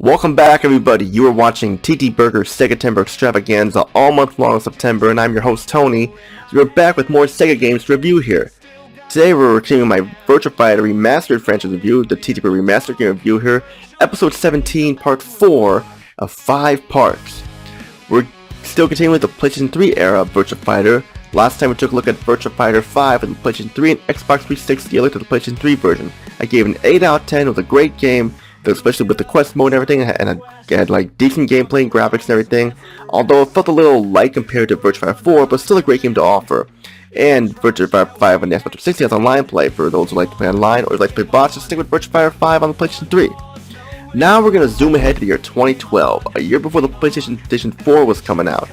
Welcome back, everybody. You are watching TTBurger Segatember Extravaganza all month long in September, and I'm your host Tony. So we're back with more Sega games to review here. Today we're continuing my Virtua Fighter Remastered franchise review, the TTBurger Remastered game review here, episode 17, part 4 of 5 parts. We're still continuing with the PlayStation 3 era of Virtua Fighter. Last time we took a look at Virtua Fighter 5 with the PlayStation 3 and Xbox 360. I looked at the PlayStation 3 version. I gave it an 8 out of 10. It was a great game, especially with the quest mode and everything, and it had like decent gameplay and graphics and everything, although it felt a little light compared to Virtua Fighter 4, but still a great game to offer. And Virtua Fighter 5 on the Xbox 360 has online play for those who like to play online or like to play bots. Just stick with Virtua Fighter 5 on the PlayStation 3. Now we're going to zoom ahead to the year 2012, a year before the PlayStation 4 was coming out.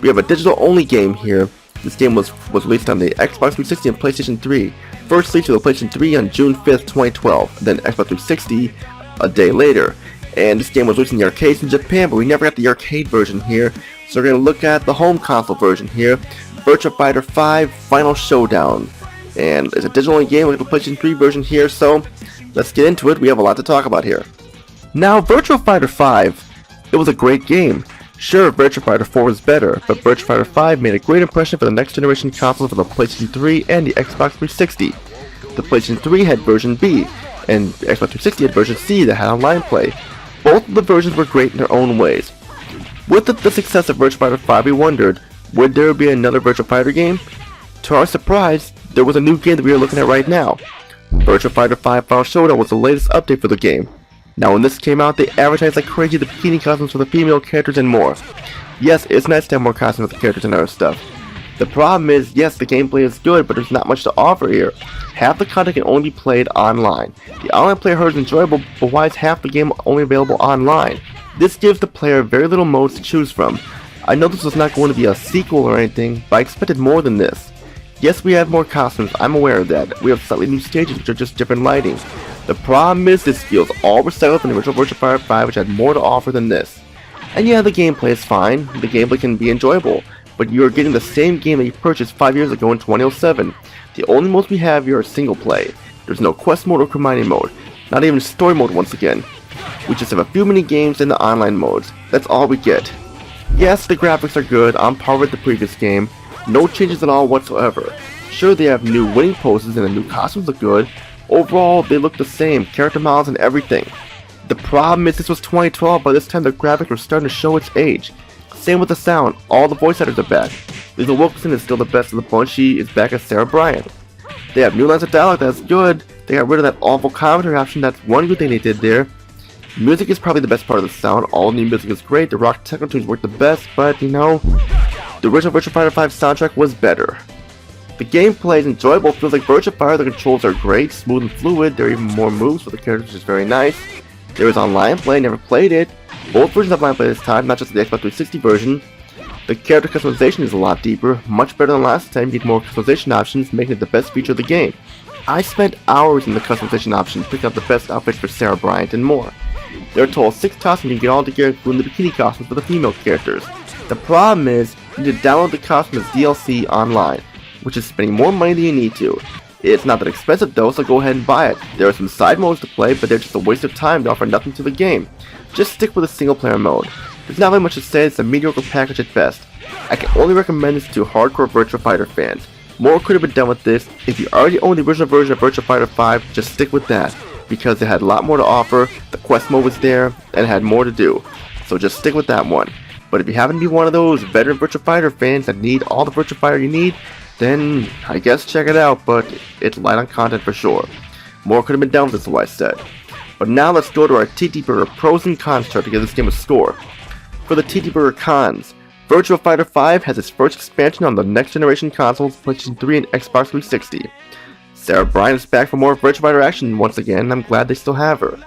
We have a digital only game here. This game was released on the Xbox 360 and PlayStation 3. First released to the PlayStation 3 on June 5th, 2012, then Xbox 360 a day later. And this game was released in the arcades in Japan, but we never got the arcade version here, so we're going to look at the home console version here, Virtua Fighter 5 Final Showdown. And it's a digital only game with the PlayStation 3 version here, so let's get into it. We have a lot to talk about here. Now, Virtua Fighter 5, it was a great game. Sure, Virtua Fighter 4 was better, but Virtua Fighter 5 made a great impression for the next generation consoles for the PlayStation 3 and the Xbox 360. The PlayStation 3 had version B, and Xbox 360 had version C that had online play. Both of the versions were great in their own ways. With the success of Virtua Fighter 5, we wondered, would there be another Virtua Fighter game? To our surprise, there was a new game that we are looking at right now. Virtua Fighter 5 Final Showdown was the latest update for the game. Now when this came out, they advertised like crazy the bikini costumes for the female characters and more. Yes, it's nice to have more costumes with the characters and other stuff. The problem is, yes, the gameplay is good, but there's not much to offer here. Half the content can only be played online. The online play is enjoyable, but why is half the game only available online? This gives the player very little modes to choose from. I know this was not going to be a sequel or anything, but I expected more than this. Yes, we have more costumes, I'm aware of that. We have slightly new stages which are just different lighting. The problem is this feels all recycled from the original Virtua Fighter 5, which had more to offer than this. And yeah, the gameplay is fine, the gameplay can be enjoyable, but you are getting the same game that you purchased 5 years ago in 2007. The only modes we have here are single play. There's no quest mode or combining mode, not even story mode once again. We just have a few mini games and the online modes. That's all we get. Yes, the graphics are good, on par with the previous game. No changes at all whatsoever. Sure, they have new winning poses and the new costumes look good. Overall, they look the same, character models and everything. The problem is this was 2012, by this time the graphics were starting to show its age. Same with the sound, all the voice actors are back. Lisa Wilkinson is still the best of the bunch, she is back as Sarah Bryant. They have new lines of dialogue, that's good. They got rid of that awful commentary option, that's one good thing they did there. Music is probably the best part of the sound, all new music is great, the rock techno tunes work the best, but you know, the original Virtua Fighter 5 soundtrack was better. The gameplay is enjoyable, feels like Virtua Fighter, the controls are great, smooth and fluid, there are even more moves for the characters, which is very nice. There is online play, never played it. Both versions have online play this time, not just the Xbox 360 version. The character customization is a lot deeper, much better than last time, you get more customization options, making it the best feature of the game. I spent hours in the customization options, picking out the best outfits for Sarah Bryant and more. There are a total of 6 costumes you can get all together, including the bikini costumes for the female characters. The problem is, you need to download the costume as DLC online, which is spending more money than you need to. It's not that expensive though, so go ahead and buy it. There are some side modes to play, but they're just a waste of time to offer nothing to the game. Just stick with a single player mode. There's not very much to say, it's a mediocre package at best. I can only recommend this to hardcore Virtua Fighter fans. More could have been done with this. If you already own the original version of Virtua Fighter 5, just stick with that, because it had a lot more to offer, the quest mode was there, and it had more to do. So just stick with that one. But if you happen to be one of those veteran Virtua Fighter fans that need all the Virtua Fighter you need, then I guess check it out, but it's light on content for sure. More could have been done with this, is what I said. But now let's go to our TTBurger pros and cons chart to give this game a score. For the TTBurger cons, Virtua Fighter 5 has its first expansion on the next generation consoles, PlayStation 3 and Xbox 360. Sarah Bryant is back for more Virtua Fighter action once again, and I'm glad they still have her.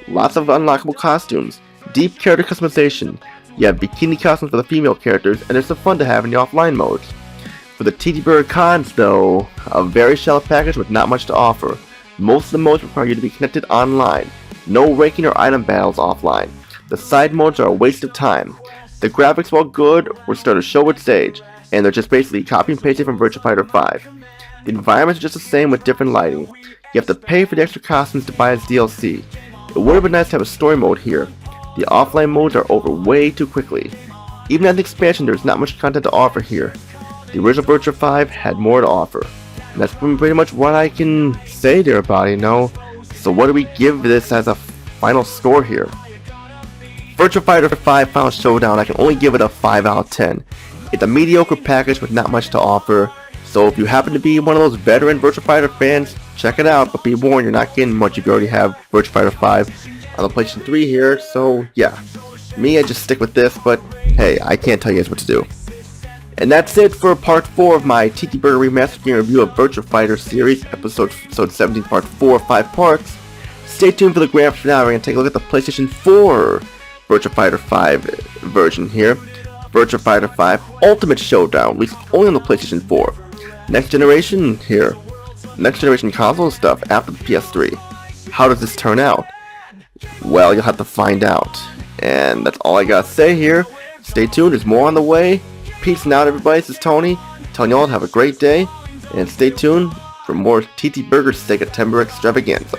Lots of unlockable costumes, deep character customization, you have bikini costumes for the female characters, and there's some fun to have in the offline modes. For the TTBurger cons though, a very shallow package with not much to offer. Most of the modes require you to be connected online. No ranking or item battles offline. The side modes are a waste of time. The graphics, while good, were starting to show its age, and they're just basically copy and pasted from Virtua Fighter 5. The environments are just the same with different lighting. You have to pay for the extra costumes to buy as DLC. It would have been nice to have a story mode here. The offline modes are over way too quickly. Even at the expansion, there's not much content to offer here. The original Virtua 5 had more to offer. And that's pretty much what I can say there about it, you know. So what do we give this as a final score here? Virtua Fighter 5 Final Showdown, I can only give it a 5 out of 10. It's a mediocre package with not much to offer. So if you happen to be one of those veteran Virtua Fighter fans, check it out. But be warned, you're not getting much if you already have Virtua Fighter 5 on the PlayStation 3 here. So yeah, me, I just stick with this. But hey, I can't tell you guys what to do. And that's it for part 4 of my TTBurger Remastered game review of Virtua Fighter series, episode 17, part 4 of 5 parts. Stay tuned for the grand finale. We're going to take a look at the PlayStation 4 Virtua Fighter 5 version here. Virtua Fighter 5 Ultimate Showdown, released only on the PlayStation 4. Next generation here. Next generation console stuff after the PS3. How does this turn out? Well, you'll have to find out. And that's all I gotta say here. Stay tuned, there's more on the way. Peace out, everybody. This is Tony, telling you all to have a great day, and stay tuned for more TTBurger Segatember Extravaganza.